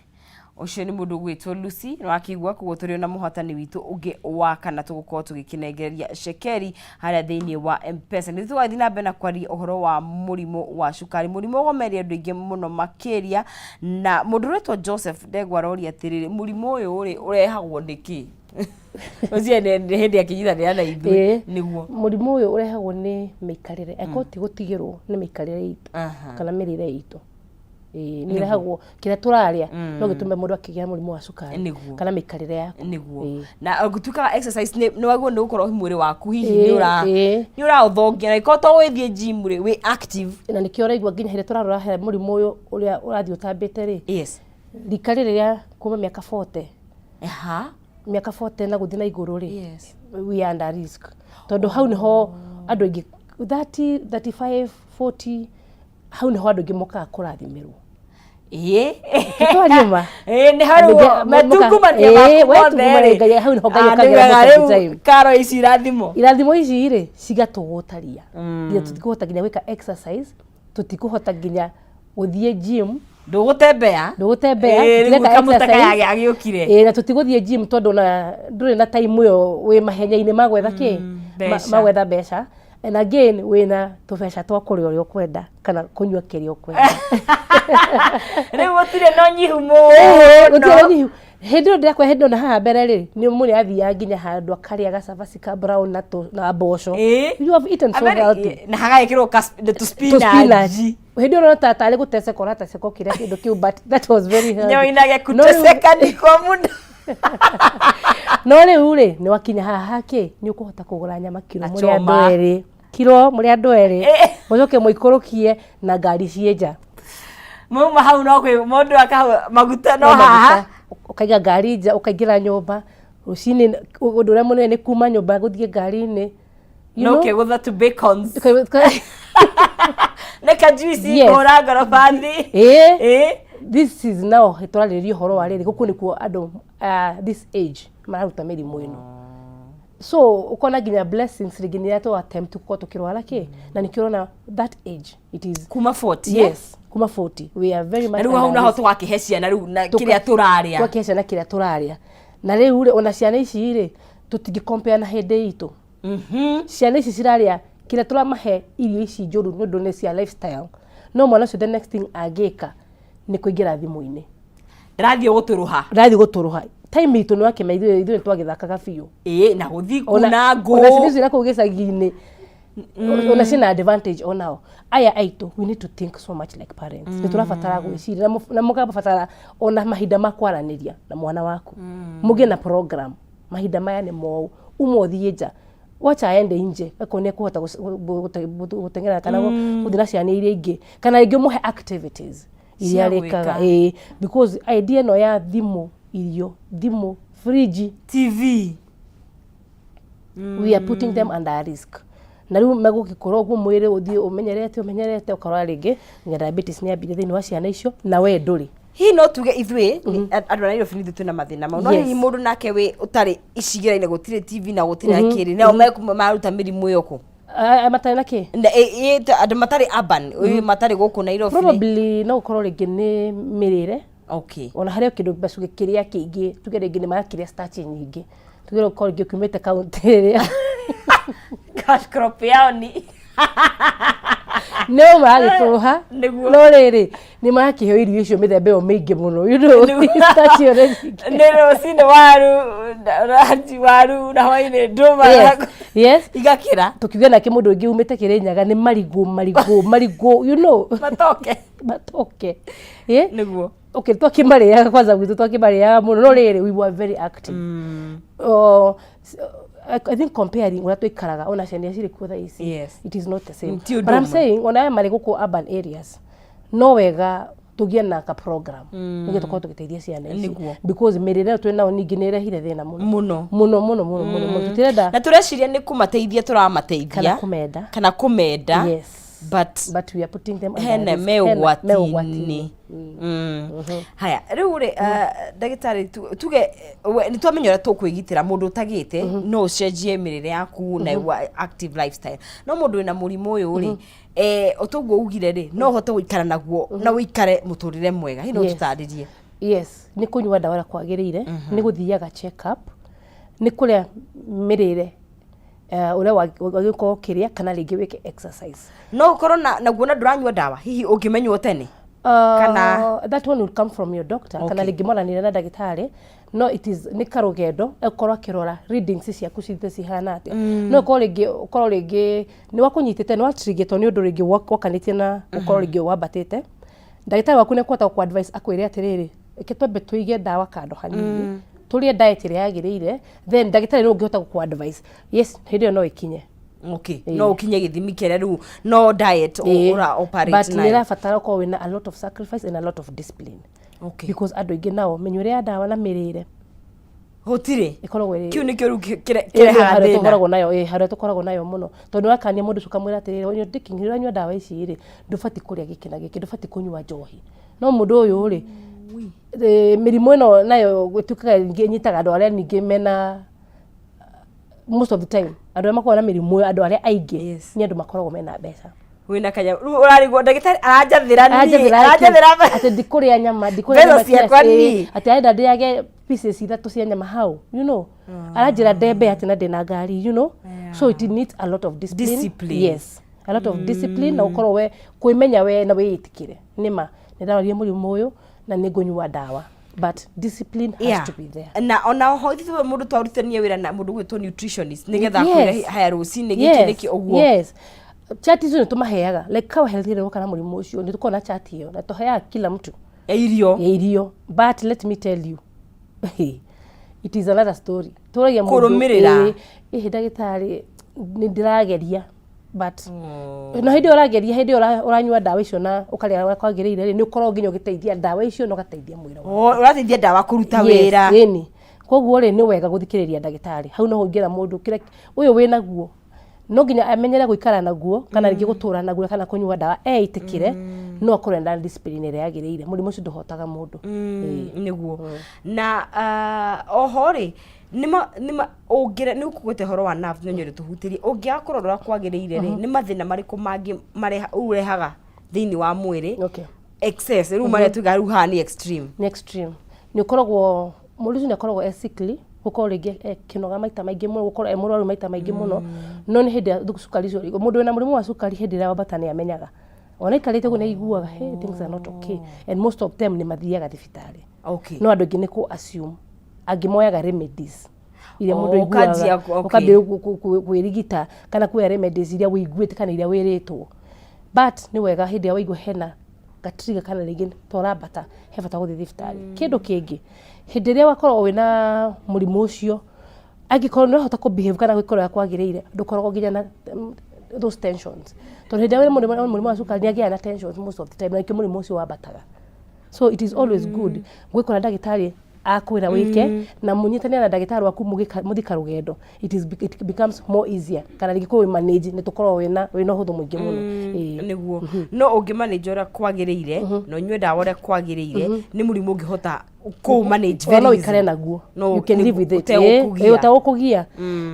Ucio ni mundu gwitwo Lucy no akigwa kugotorio na muhatani witu uge wa kana tugukorwo tugikinegereria cekeri haria thiini wa M-Pesa. Ni tugathi na mbere na kwari uhoro wa murimu wa cukari. Murimu ugomeria andu ingi muno makiria na mundu wetwo Joseph ndegwa rori atiriri murimu uyu urehagwo niki Ozie ne hindi akinyithanira na ithu niguo murimu uyu urehagwo ni mikarire ekoti gutigirwo ni mikarire itu kana mirire itu ni rehagwo kira turaria no gitume mundu akigia murimu wa cukari kana mikarire yako niguo na gutuka exercise ni waguo ni gukorwo mwiri waku hihi ni ura uthongia na ikoto withie gym ri we active na nikio raigwa nginya hire turarora he murimu uyu uria urathio tambite ri rikarire ria kuma miaka 40 miaka 40 na guthi na iguru ri we are under risk tondu hau niho andu ingi 30 35 40 hau niho andu ingi moka kurathimirwo Tutwanyuma ni haru metukuma ni makumothe hau niho ngai karo ici irathimo ici ri cigatugutaria ria tutikuhota nginya gwika exercise tutikuhota nginya guthie gym ndugutembea tutireka exercise agiukire na tutiguthie gym tondu na nduri na time yo we mahenya-ini magwetha ki magwetha mbeca and again wina tubeca twa kuri uri ukwenda kana kunywa kiri ukwenda riu gutire no nyihu mu nyihu hindi ndakwa hindi na haha mbere ri ni muni athia nginya handu akaria gacabaci ka brown na mboco you have eaten so healthy na hagekirwo to spinach hindi no tata gutese kora tase ko kire kindu kiu but that was very healthy nyo inage kuteseka ni kwa muda no riu ri ni wakinya haha ki ni ukuhota kugura nyama kilo muri andu eri kilo muri andu eri mucoke muikurukie na ngari cienja muma hau no kwi mundu akaha maguta no haha ukaiga ngari nja ukaingira nyumba rucini undu ria munene kuma nyumba guthie ngari-ini no ke gutha to bacons neka juice ora gorofathi this is now hitoraririo horo wa riri guku nikuo andu this age mararuta mirimu ino so ukona ginya blessings rigini ya to attempt ko tukirwara ki na nikirona that age it is kuma 40 yes kuma 40 we are very much na hau na hotu wakihecia na riu na kiria turaria twakihecia na kiria turaria na riu ri ona ciana ici ri tutingi compare na hindi itu ciana ici ciraria kiria turamahe irio ici njuru nundu ni cia lifestyle no mwana so the next thing agika ni kuingira thimu-ini radio guturuha time itu no akema ithu twagithakaga biu na guthi kuna ngo ona cithi cira kugicagi-ini ona cina advantage onao aya aitu we need to think so much like parents ni turabatara gwiciria na mugabatara ona mahinda makwaraniria na mwana waku muge na program mahinda maya ni mo umothie nja wacha aende nje akone kuhota gutengera kana guthira ciana iria ingi kana ingi muhe activities iria rekaga because idea no ya thimu fridge TV we are putting them under risk na riu megukikoro gwo mwire uthie umenyerete ukarwa ringi diabetes ni ambire thini wa ciana icio na we nduri hi no tuge ithwe andu na Nairobi ni twina mathina mau no hi mundu nake we utari icigiraine gutire TV na gutire kiri na maruta mirimu yoko matari na ki andu matari urban matari guku Nairobi probably no ukorwo ringi ni mirire okay ona hario kindu bacuge kiria kingi tuge ringi ni makiria starch nyingi tuge ukorwo ringi kumite county ria cash crop yao ni no magituha no riri ni makiheo irio icio mithembe o mingi muno you know starch already nero sine waru na waine nduma yes igakira tukiuga na kimundu ingi umite Kirinyaga ni marigo you know matoke niguo okay twakimariaga kwanza gwitu twakimariaga muno no riri we were very active I think comparing what we karaga ona ciana ciri kuo thaisi it is not the same but I'm saying ona mari guku urban areas no wega tugie na ka program nige tukao tugiteithia ciana ici because mirire twina ningi ni rehire thina muno tutirenda na tureciria ni kumateithia turamateithia kana kumenda yes but we are putting them hene meugwatini haya riu ri dagitari tuge ni twamenyera tukwigitira mundu utagite no cenjie mirire yaku na active lifestyle no mundu wina murimu uyu ri otoguo ugire ri no hote guikara naguo na uikare muturire mwega hino tutaririe yes ni kunywa dawa kwagirire ni guthiaga check up ni kuria mirire ule wagiko kiria kana ringi wike exercise no corona na guona duranywa dawa hihi ungimenywo tene kana that one will come from your doctor kana ringi mwana ni na dagitari no it is ni karugendo ekorwa kirora readings ciaku cithe cihana ati no korwo ringi ni wakunyitite ni watrigeto ni undu ringi wakanitie na ukorwo ringi wabatite dagitari waku ni kwata ku advice akwire atiriri ikitwembe tuige dawa kando hanini tulie diet ria yagirire then dagitari no ngihota ku advice yes hidio no ikinye okay no ukinye githimi kire ru no diet ora operate but nira fatara ko wina a lot of sacrifice and a lot of discipline okay because ando ingi nao menyure ya dawa na mirire hotire ikoragwo ri kiu ni kiru kire hara tukoragwo nayo hara tukoragwo nayo muno tondu wakania mundu cukamwira atiriri onyo dikingira nywa dawa ici ri ndufati kuria gikina giki ndufati kunywa njohi no mundu uyu ri mirimu ino nayo gutukaga nyitaga andu aria ningi mena most of the time andu makwa na mirimu andu aria aingi ni andu makoragwo mena mbeca wina kanya urarigwo dagitari aranjathira ati ndikuria nyama ati aenda ndiage pieces ithatu cia nyama hau you know aranjira ndembe ati na ndina ngari you know so it needs a lot of discipline yes a lot of discipline na ukorwo we kuimenya we na wiitikire nima niraria murimu uyu na nigunywa dawa but discipline has to be there na ona ho thitwe mundu twarutania wira na mundu gwitwo nutritionist nigetha kwire haya rucini giki niki oguo yes chat icio tumaheaga like kawa healthy ro kana murimu ucio ni tukona chat iyo na tuheaga kila mtu ya irio but let me tell you it is another story turagia mundu kurumirira dagitari ni ndirageria but no hindi urageria hindi uranywa dawa icio na ukaria kwagirire ni ukorwo nginya ugiteithia dawa icio no gateithia mwira urateithia dawa kuruta wira yeni koguo ri ni wega guthikiriria dagitari hau no hungira mundu kire uyu wina guo no nginya amenyere guikara naguo kana ringi gutura naguo kana kunywa dawa itikire no akorwo na discipline ire yagirire murimu ucio nduhotaga mundu niguo na oho ri nima ongire ni ukugwete horo wa nerve nyonyore tuhutirie ungiakorora kwagirire ri ni mathina mariku mangi mareha urehaga thini wa mwiri excess ru mare tugaru hani extreme ni ukoragwo murimu ni akoragwo sickly gukorwo ringi kinoga maita maingi muno gukorwo emurwaru maita maingi muno no ni hindi cukari icio mundu wina murimu wa cukari hindi ria wabata ni amenyaga ona ikarite gune iguaga hey things are not okay and most of them ni mathiaga thibitari okay no andu ingi ni ku assume angimoyaga remedies iria mundu igua ukambira kwirigita kana kuya remedies iria wiguite kana iria wiritwo but ni wega hindi ya waigua hena gatriga kana rigi torabata he bata guthi thiftari kindu kingi hindi iria wakorwo wina murimu ucio angikorwo no hota ku behave kana gwikora kwagirire ndukorwo nginya na those tensions tondu hindi ya murimu wa cukari niagia na tensions most of the time like murimu ucio wabataga so it is always good gwikora ndagitari akwira wike na munyitane na ndagitari waku muthika rugendo it becomes more easier kana rigiko manage ne tukorwo wina huthu mwingi muno niguo no ungi manage ora kwagirire no nywe dawa ora kwagirire ni murimu ngihota ku manage very no ikare naguo you can live with it utagukugia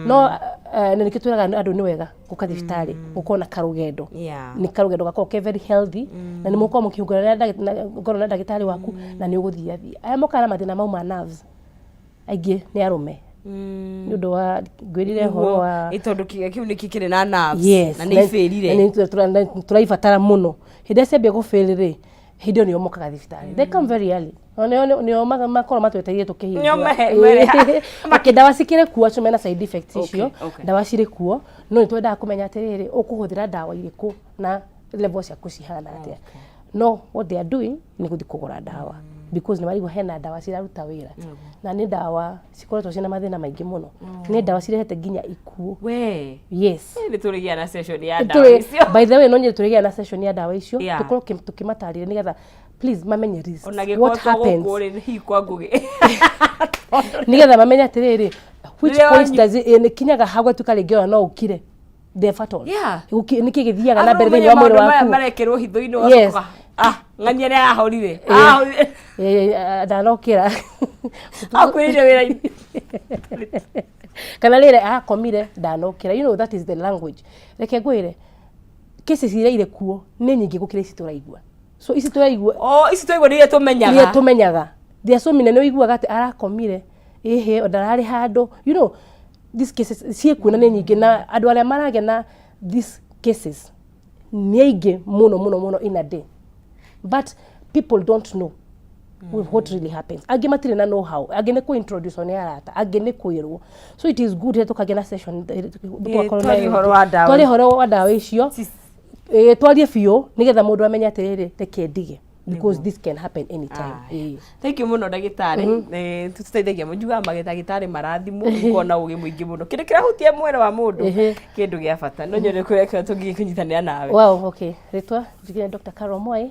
no na nikitwiraga andu ni wega guka thiftari ukona karugendo ni karugendo gako ke very healthy na ni muko mukihungana na ndagitari waku na ni uguthia aya mokana mathina mau ma nerves aingi ni arume nundu wa gwirire horo wa itondu kiu ni kikire na nerves na ni ifirire na ni turaibatara muno hinde ciambia gufirire hindi ni omokaga thiftari they come very early ni makoro matweterie tukihinga makidawa sikire kuo cuma na side effects icio dawa cire kuo no ni twenda kumenya atiriri ukuhuthira dawa iriku na level cia kucihana atia no what they are doing ni guthi kugura dawa because ni marigwo hena dawa ciraruta wira na ni dawa cikoretwo cina mathina maingi muno ni dawa cirehete nginya ikuo yes ni turigia na session ya dawa icio by the way no nyiri turigia na session ya dawa icio tukorwo tukimatarire nigetha please mamenye risks what happens nigetha mamenye atiriri which point does it kinyaga hagwa tukarengewa no ukire the fatal nikigithiaga na mbere thini wa mwiri waku marekirwo hitho-ini wacoka ng'ania ni ahorire ndanokira akwirire wira kana rire akomire ndanokira you know that is the language reke ngwire cases iria ire kuo ni nyingi gukira ici turaigua so ici turaigua ni tumenyaga there so many no igua gati arakomire ehe ondarari hando you know these cases ciekuona ni nyingi na andu aria marage na these cases ni aige muno in a day but people don't know what really happens age matire na know how age ne ko introduce on arata age ne kwirwo so it is good to kagena session twari horo wa dawa icio twarie biu nigetha mundu amenya atiriri teke ndige because this can happen anytime thank you muno ndagitari tuteithagia mujuga magitagitari marathimu ukona ugi muingi muno kire kirahutia mwere wa mundu kindu gia bata no nyore kureka tungikunyitanira nawe wow okay ritwa jigire Dr. Carol Mwai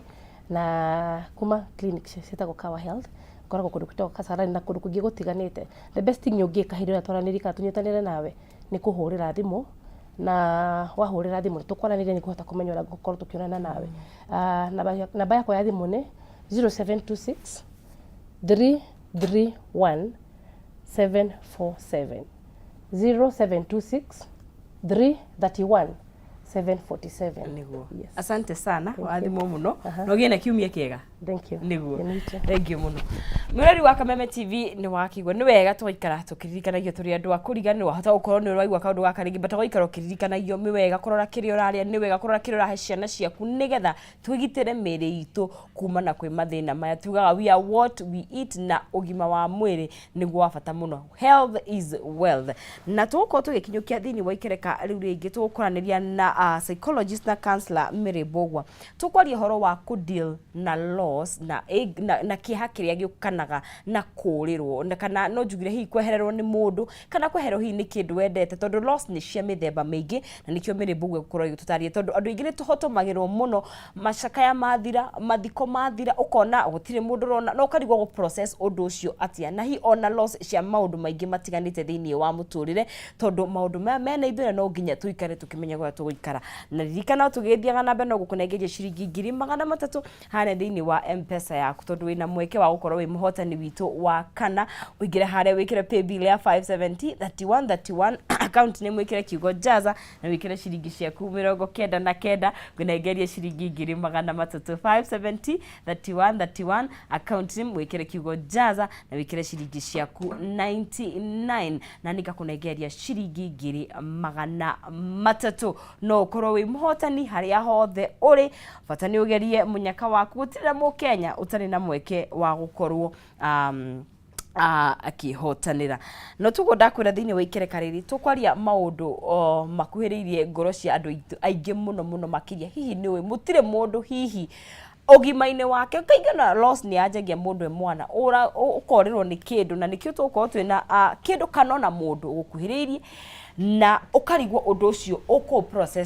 na kuma clinic cita Gutaukwo Health koragwo kundu kwitwa Kasarani na kundu kungi gutiganite the best thing yungika hindi ya twaraniri ka tunyitanire nawe ni kuhurira thimu na wahurira thimu tukwaranire ni kuhota kumenya ura gukorwo tukionana nawe namba yako ya thimu ni 0726 331 747 0726 331 747 niguo asante sana wathimu muno no giena kiumia kiega thank you niguo thank you muno mweri wa Kameme TV ni wakigwa ni wega twaikara tukiririkanagia turi andu akuriganirwa hata ukorwo ni urwaigwa kaundu gaka ringi bata gwaikara ukirikanagio mi wega kurora kiri uraria ni wega kurora kiri urahe ciana ciaku nigetha twigitire miri itu kumana kwi mathina maya tugaga we are what we eat na ugima wa mwiri niguo wa bata muno health is wealth na tuko tugikinyukia thini wa ikereka riu ringi tukuraniria na psychologist na counselor Mary Bogwa tukwaria horo wa ku deal na loss na kiha kiria giukanaga na kurirwo na kana no njugire hi kwehererwo ni mundu kana kweherwo hi ni kindu wendete tondu loss ni cia mithemba mingi na nikio Mary Bogwa gukorwo igututarie tondu andu ingire tuhotomagirwo muno macaka ya mathira mathiko mathira ukona gutire mundu rona no karigwo go process undu ucio atia na hi ona loss cia maundu maingi matiganite thiini wa muturire tondu maundu mena ithira no nginya tuikare tukimenya gwa tuikara na ririkana tugithiaga na mbere no gukunengeria ciringi 300 hane thiini wa M-Pesa yaku tondu wina mweke wa gukorwo wi muhotani witu wa kana uigire hare wikire pay bill ya 570 31 account name wikire kiugo jaza na wikire ciringi ciaku 99 kunengeria ciringi 300 570 31 account name wikire kiugo jaza na wikire ciringi ciaku 99 na nikakunengeria ciringi 300 no ukorwo wi muhotani haria hothe uri bata ni ugerie munyaka waku gutira mu Kenya utari na mweke wa gukorwo akihotanira no tugo ndakwira thiini wa ikereka riri tukwaria maundu makuhiriirie ngoro cia andu aingi muno makiria hihi niwe mutire mundu hihi ogimaine wake kaigana loss ni ajagia mundu mwana ukorirwo ni kindu na nikio tuko twina kindu kanona mundu gukuhiriirie na ukarigwo undu ucio uko process